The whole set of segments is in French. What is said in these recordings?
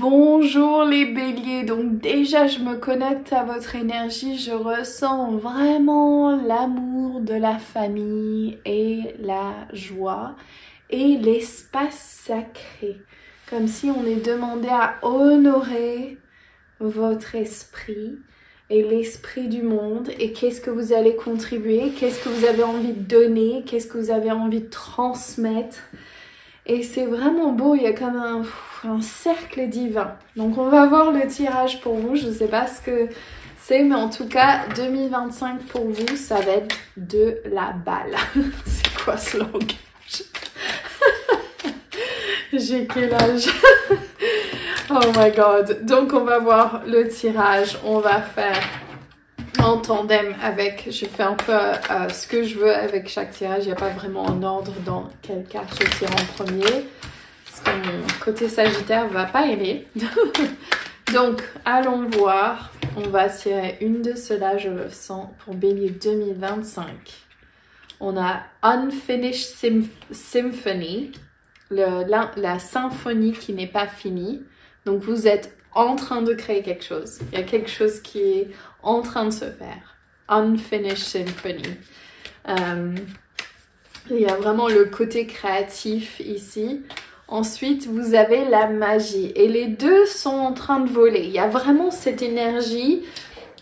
Bonjour les béliers, donc déjà je me connecte à votre énergie, je ressens vraiment l'amour de la famille et la joie et l'espace sacré, comme si on est demandé à honorer votre esprit et l'esprit du monde et qu'est-ce que vous allez contribuer, qu'est-ce que vous avez envie de donner, qu'est-ce que vous avez envie de transmettre. Et c'est vraiment beau, il y a comme un cercle divin. Donc on va voir le tirage pour vous, je ne sais pas ce que c'est, mais en tout cas 2025 pour vous, ça va être de la balle. C'est quoi ce langage? J'ai quel âge? Oh my god. Donc on va voir le tirage, on va faire en tandem avec, je fais un peu ce que je veux avec chaque tirage, il n'y a pas vraiment un ordre dans quelle carte je tire en premier, parce que mon côté sagittaire va pas aimer. Donc allons voir, on va tirer une de ceux-là, je le sens, pour Bélier 2025. On a Unfinished Symphony, la symphonie qui n'est pas finie. Donc vous êtes en train de créer quelque chose. Il y a quelque chose qui est en train de se faire. Unfinished Symphony. Il y a vraiment le côté créatif ici. Ensuite, vous avez la magie. Et les deux sont en train de voler. Il y a vraiment cette énergie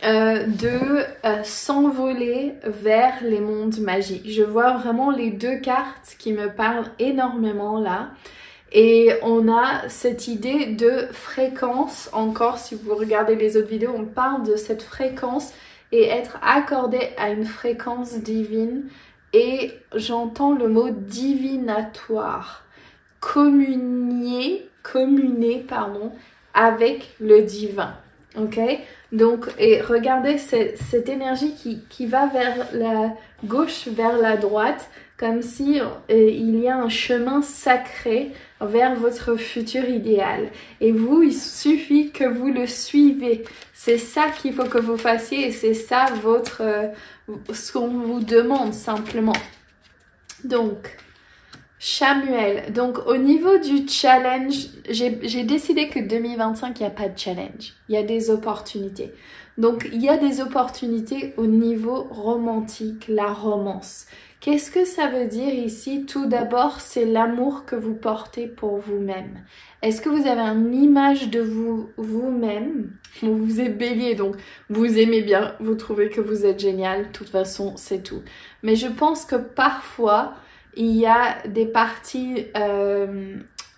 de s'envoler vers les mondes magiques. Je vois vraiment les deux cartes qui me parlent énormément là. Et on a cette idée de fréquence, encore si vous regardez les autres vidéos, on parle de cette fréquence et être accordé à une fréquence divine. Et j'entends le mot divinatoire, communer avec le divin. Ok? Donc, et regardez cette énergie qui va vers la gauche, vers la droite, comme si il y a un chemin sacré vers votre futur idéal. Et vous, il suffit que vous le suivez. C'est ça qu'il faut que vous fassiez et c'est ça ce qu'on vous demande simplement. Donc, Samuel, donc au niveau du challenge, j'ai décidé que 2025, il n'y a pas de challenge. Il y a des opportunités. Donc, il y a des opportunités au niveau romantique, la romance. Qu'est-ce que ça veut dire ici? Tout d'abord, c'est l'amour que vous portez pour vous-même. Est-ce que vous avez une image de vous-même? Vous êtes bélier, donc vous aimez bien, vous trouvez que vous êtes génial. De toute façon, c'est tout. Mais je pense que parfois, il y a des parties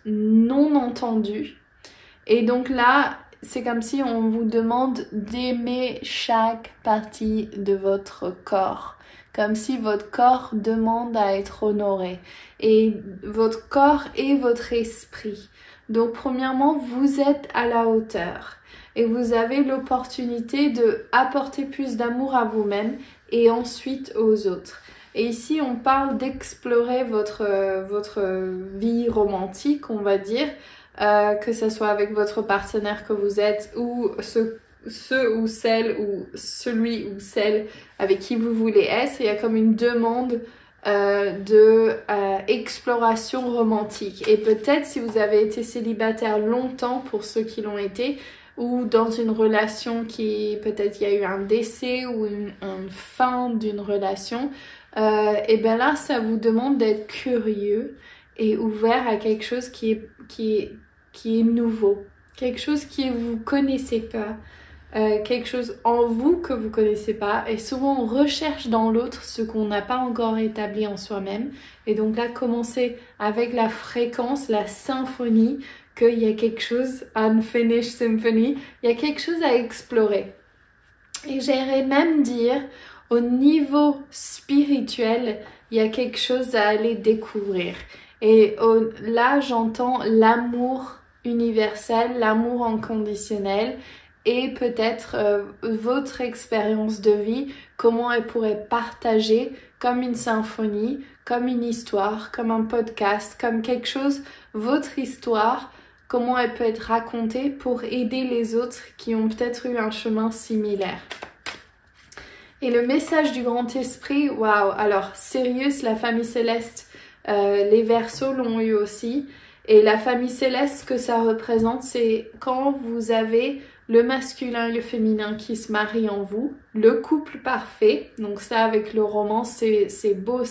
non entendues. Et donc là, c'est comme si on vous demande d'aimer chaque partie de votre corps. Comme si votre corps demande à être honoré. Et votre corps et votre esprit. Donc premièrement, vous êtes à la hauteur. Et vous avez l'opportunité d'apporter plus d'amour à vous-même et ensuite aux autres. Et ici, on parle d'explorer votre vie romantique, on va dire, que ce soit avec votre partenaire que vous êtes ou ceux ou celles ou celui ou celle avec qui vous voulez être. Il y a comme une demande d'exploration romantique. Et peut-être si vous avez été célibataire longtemps, pour ceux qui l'ont été, ou dans une relation qui peut-être il y a eu un décès ou une fin d'une relation, et bien là ça vous demande d'être curieux et ouvert à quelque chose qui est nouveau, quelque chose que vous connaissez pas, quelque chose en vous que vous connaissez pas. Et souvent on recherche dans l'autre ce qu'on n'a pas encore établi en soi-même. Et donc là, commencer avec la fréquence, la symphonie, qu'il y a quelque chose, Unfinished Symphony, il y a quelque chose à explorer. Et j'irais même dire, au niveau spirituel, il y a quelque chose à aller découvrir. Et là, j'entends l'amour universel, l'amour inconditionnel et peut-être votre expérience de vie, comment elle pourrait partager comme une symphonie, comme une histoire, comme un podcast, comme quelque chose, votre histoire, comment elle peut être racontée pour aider les autres qui ont peut-être eu un chemin similaire. Et le message du grand esprit, waouh, alors Sirius, la famille céleste, les Verseaux l'ont eu aussi. Et la famille céleste, ce que ça représente, c'est quand vous avez le masculin et le féminin qui se marient en vous, le couple parfait. Donc ça, avec le roman, c'est beau.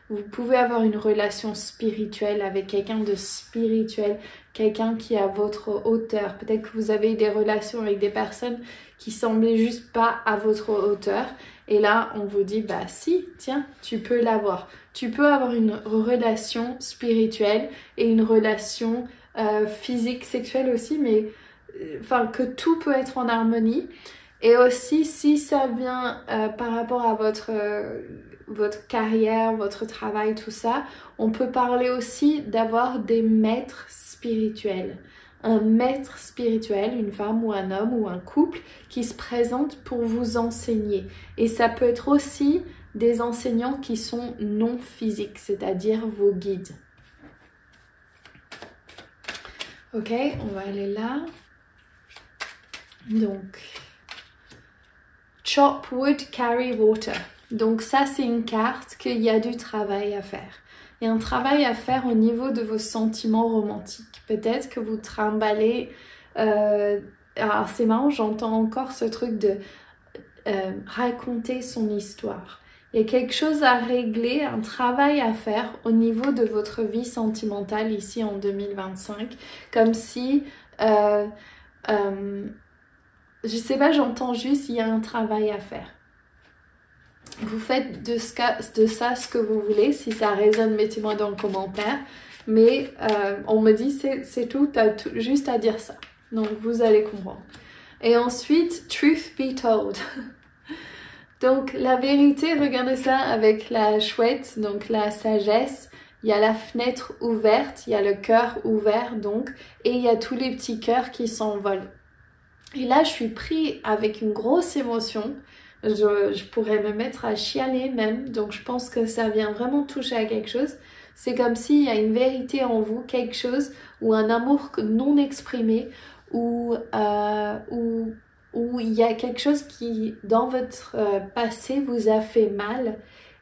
Vous pouvez avoir une relation spirituelle avec quelqu'un de spirituel, quelqu'un qui est à votre hauteur. Peut-être que vous avez des relations avec des personnes qui semblaient juste pas à votre hauteur. Et là, on vous dit, bah si, tiens, tu peux l'avoir. Tu peux avoir une relation spirituelle et une relation physique, sexuelle aussi, mais enfin que tout peut être en harmonie. Et aussi, si ça vient par rapport à votre carrière, votre travail, tout ça, on peut parler aussi d'avoir des maîtres spirituels. Un maître spirituel, une femme ou un homme ou un couple qui se présente pour vous enseigner. Et ça peut être aussi des enseignants qui sont non physiques, c'est-à-dire vos guides. Ok, on va aller là. Donc, chop wood, carry water. Donc ça, c'est une carte qu'il y a du travail à faire. Il y a un travail à faire au niveau de vos sentiments romantiques. Peut-être que vous trimballez... alors c'est marrant, j'entends encore ce truc de raconter son histoire. Il y a quelque chose à régler, un travail à faire au niveau de votre vie sentimentale ici en 2025. Comme si... je sais pas, j'entends juste, il y a un travail à faire. Vous faites de ça ce que vous voulez. Si ça résonne, mettez-moi dans le commentaire. Mais on me dit, c'est tout, t'as juste à dire ça. Donc, vous allez comprendre. Et ensuite, truth be told. Donc, la vérité, regardez ça avec la chouette, donc la sagesse. Il y a la fenêtre ouverte, il y a le cœur ouvert, donc. Et il y a tous les petits cœurs qui s'envolent. Et là, je suis pris avec une grosse émotion. Je pourrais me mettre à chialer même. Donc, je pense que ça vient vraiment toucher à quelque chose. C'est comme s'il y a une vérité en vous, quelque chose, ou un amour non exprimé, ou il y a quelque chose qui, dans votre passé, vous a fait mal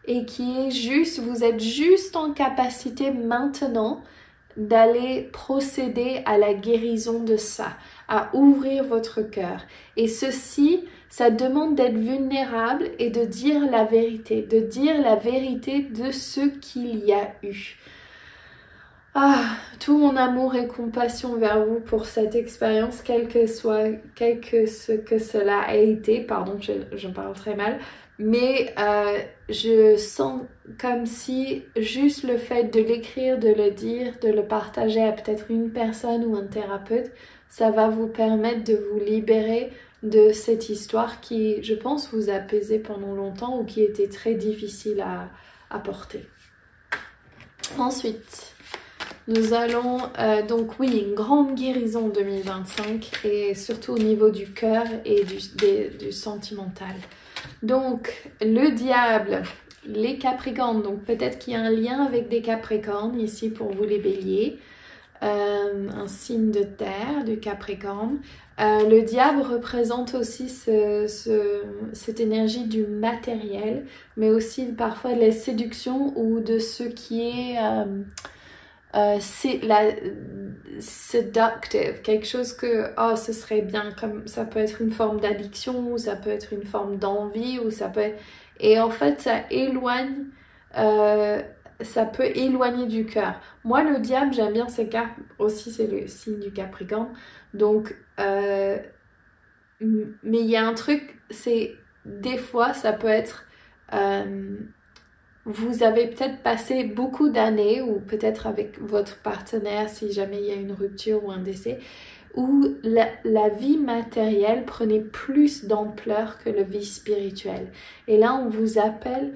et qui est juste, vous êtes juste en capacité maintenant d'aller procéder à la guérison de ça, à ouvrir votre cœur. Et ceci, ça demande d'être vulnérable et de dire la vérité de ce qu'il y a eu. Ah, tout mon amour et compassion vers vous pour cette expérience, quel que ce que cela a été. Pardon, je parle très mal. Mais je sens comme si juste le fait de l'écrire, de le dire, de le partager à peut-être une personne ou un thérapeute, ça va vous permettre de vous libérer de cette histoire qui, je pense, vous a pesé pendant longtemps ou qui était très difficile à porter. Ensuite, nous allons, donc oui, une grande guérison 2025 et surtout au niveau du cœur et du sentimental. Donc, le diable, les capricornes, donc peut-être qu'il y a un lien avec des capricornes ici pour vous les béliers. Un signe de terre, du capricorne. Le diable représente aussi cette énergie du matériel, mais aussi parfois de la séduction ou de ce qui est seductive, quelque chose que ce serait bien, comme ça peut être une forme d'addiction ou ça peut être une forme d'envie ou ça peut être... Et en fait ça éloigne, ça peut éloigner du cœur. Moi le diable, j'aime bien ces cartes aussi, c'est le signe du Capricorne, donc mais il y a un truc, c'est des fois ça peut être vous avez peut-être passé beaucoup d'années, ou peut-être avec votre partenaire si jamais il y a une rupture ou un décès, où la vie matérielle prenait plus d'ampleur que la vie spirituelle. Et là, on vous appelle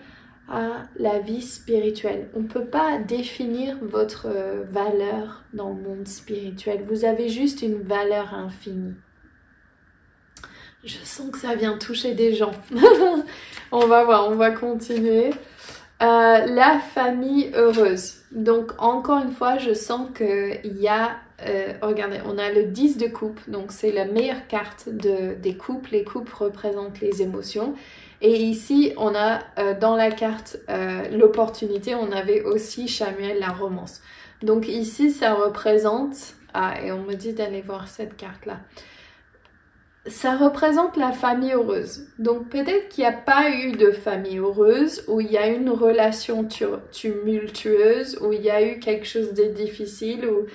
à la vie spirituelle. On ne peut pas définir votre valeur dans le monde spirituel. Vous avez juste une valeur infinie. Je sens que ça vient toucher des gens. On va voir, on va continuer. La famille heureuse. Donc encore une fois, je sens qu'il y a, regardez, on a le 10 de coupe, donc c'est la meilleure carte des couples. Les couples représentent les émotions. Et ici, on a dans la carte l'opportunité, on avait aussi Chamuel, la romance. Donc ici, ça représente... Ah, et on me dit d'aller voir cette carte-là. Ça représente la famille heureuse. Donc peut-être qu'il n'y a pas eu de famille heureuse, où il y a une relation tumultueuse, où il y a eu quelque chose de difficile, ou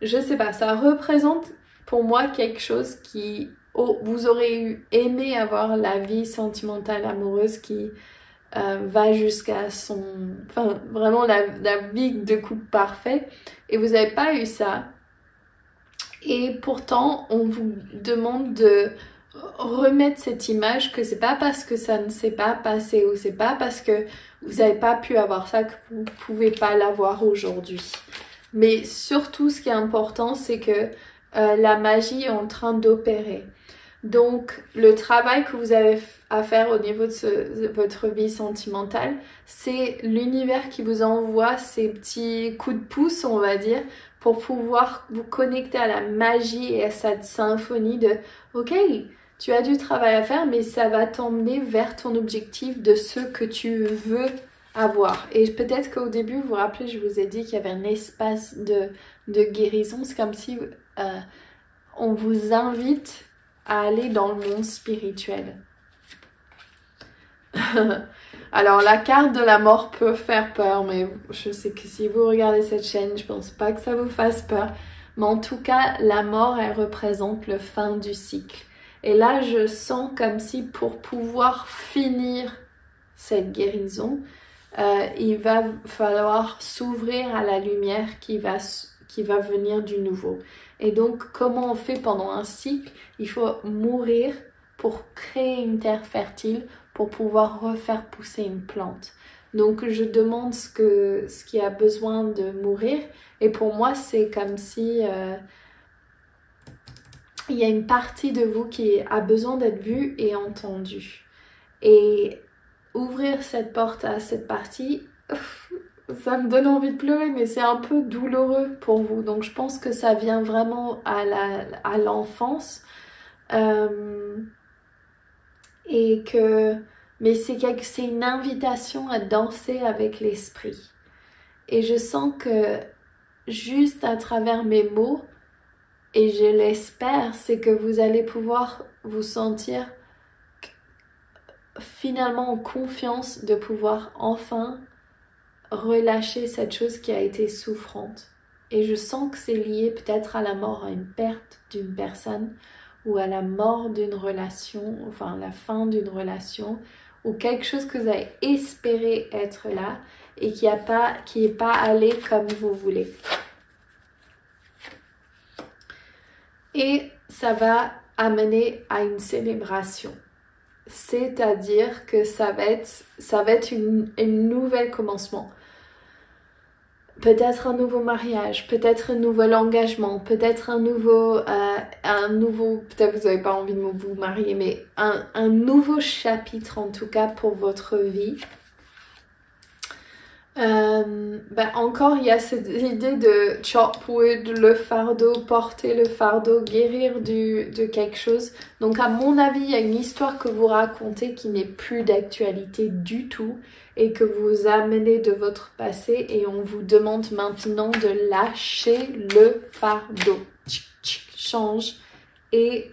je sais pas, ça représente pour moi quelque chose qui... vous aurez aimé avoir la vie sentimentale amoureuse qui va jusqu'à son... Enfin, vraiment la vie de couple parfait, et vous n'avez pas eu ça. Et pourtant, on vous demande de remettre cette image que c'est pas parce que ça ne s'est pas passé ou c'est pas parce que vous n'avez pas pu avoir ça que vous pouvez pas l'avoir aujourd'hui. Mais surtout, ce qui est important, c'est que la magie est en train d'opérer. Donc, le travail que vous avez à faire au niveau de votre vie sentimentale, c'est l'univers qui vous envoie ces petits coups de pouce, on va dire, pour pouvoir vous connecter à la magie et à cette symphonie de « Ok, tu as du travail à faire, mais ça va t'emmener vers ton objectif de ce que tu veux avoir. » Et peut-être qu'au début, vous vous rappelez, je vous ai dit qu'il y avait un espace de guérison. C'est comme si on vous invite à aller dans le monde spirituel. Alors la carte de la mort peut faire peur, mais je sais que si vous regardez cette chaîne, je pense pas que ça vous fasse peur. Mais en tout cas, la mort, elle représente le fin du cycle. Et là, je sens comme si pour pouvoir finir cette guérison, il va falloir s'ouvrir à la lumière qui va venir du nouveau. Et donc, comment on fait pendant un cycle? Il faut mourir pour créer une terre fertile, pour pouvoir refaire pousser une plante. Donc, je demande ce qui a besoin de mourir. Et pour moi, c'est comme si il y a une partie de vous qui a besoin d'être vue et entendue. Et ouvrir cette porte à cette partie... Ça me donne envie de pleurer, mais c'est un peu douloureux pour vous. Donc je pense que ça vient vraiment à l'enfance. Mais c'est une invitation à danser avec l'esprit. Et je sens que juste à travers mes mots, et je l'espère, c'est que vous allez pouvoir vous sentir finalement en confiance de pouvoir enfin relâcher cette chose qui a été souffrante. Et je sens que c'est lié peut-être à la mort, à une perte d'une personne ou à la mort d'une relation, enfin la fin d'une relation ou quelque chose que vous avez espéré être là et qui est pas allé comme vous voulez. Et ça va amener à une célébration. C'est-à-dire que ça va être une nouvelle commencement. Peut-être un nouveau mariage, peut-être un nouvel engagement, peut-être un nouveau, peut-être vous n'avez pas envie de vous marier, mais un nouveau chapitre en tout cas pour votre vie. Encore il y a cette idée de chop wood, le fardeau, porter le fardeau, guérir de quelque chose. Donc à mon avis il y a une histoire que vous racontez qui n'est plus d'actualité du tout et que vous amenez de votre passé et on vous demande maintenant de lâcher le fardeau. Change et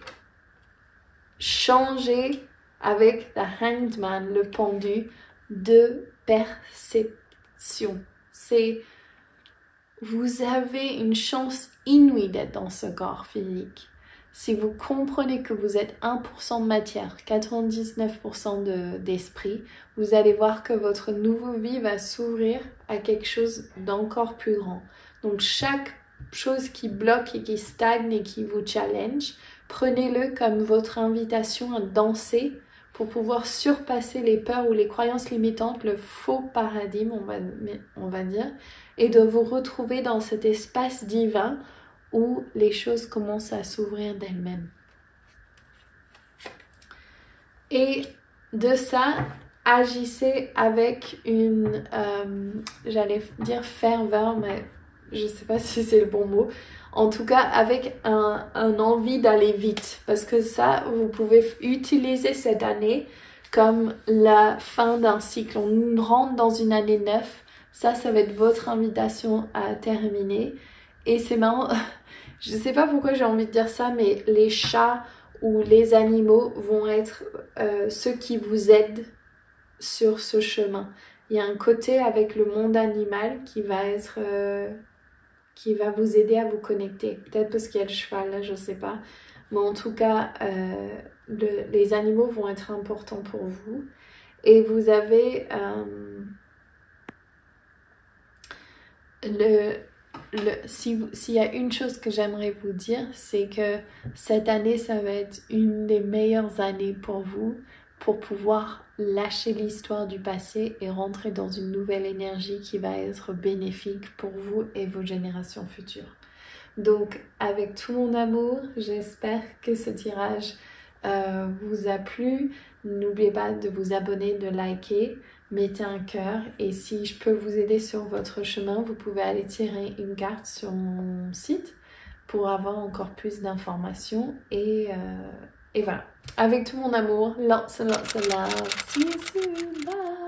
changer avec la Hanged Man, le pendu, de perception. Vous avez une chance inouïe d'être dans ce corps physique. Si vous comprenez que vous êtes 1% de matière, 99% d'esprit, vous allez voir que votre nouvelle vie va s'ouvrir à quelque chose d'encore plus grand. Donc chaque chose qui bloque et qui stagne et qui vous challenge, prenez-le comme votre invitation à danser pour pouvoir surpasser les peurs ou les croyances limitantes, le faux paradigme, on va dire, et de vous retrouver dans cet espace divin où les choses commencent à s'ouvrir d'elles-mêmes. Et de ça, agissez avec une, j'allais dire ferveur, mais je ne sais pas si c'est le bon mot. En tout cas, avec un envie d'aller vite. Parce que ça, vous pouvez utiliser cette année comme la fin d'un cycle. On rentre dans une année 9. ça va être votre invitation à terminer. Et c'est marrant, je sais pas pourquoi j'ai envie de dire ça, mais les chats ou les animaux vont être ceux qui vous aident sur ce chemin. Il y a un côté avec le monde animal qui va vous aider à vous connecter. Peut-être parce qu'il y a le cheval là, je sais pas. Mais en tout cas, les animaux vont être importants pour vous. Et vous avez s'il y a une chose que j'aimerais vous dire, c'est que cette année, ça va être une des meilleures années pour vous pour pouvoir lâcher l'histoire du passé et rentrer dans une nouvelle énergie qui va être bénéfique pour vous et vos générations futures. Donc, avec tout mon amour, j'espère que ce tirage vous a plu. N'oubliez pas de vous abonner, de liker, mettez un cœur. Et si je peux vous aider sur votre chemin, vous pouvez aller tirer une carte sur mon site pour avoir encore plus d'informations. Et voilà. Avec tout mon amour, lots and lots of love. See you soon. Bye.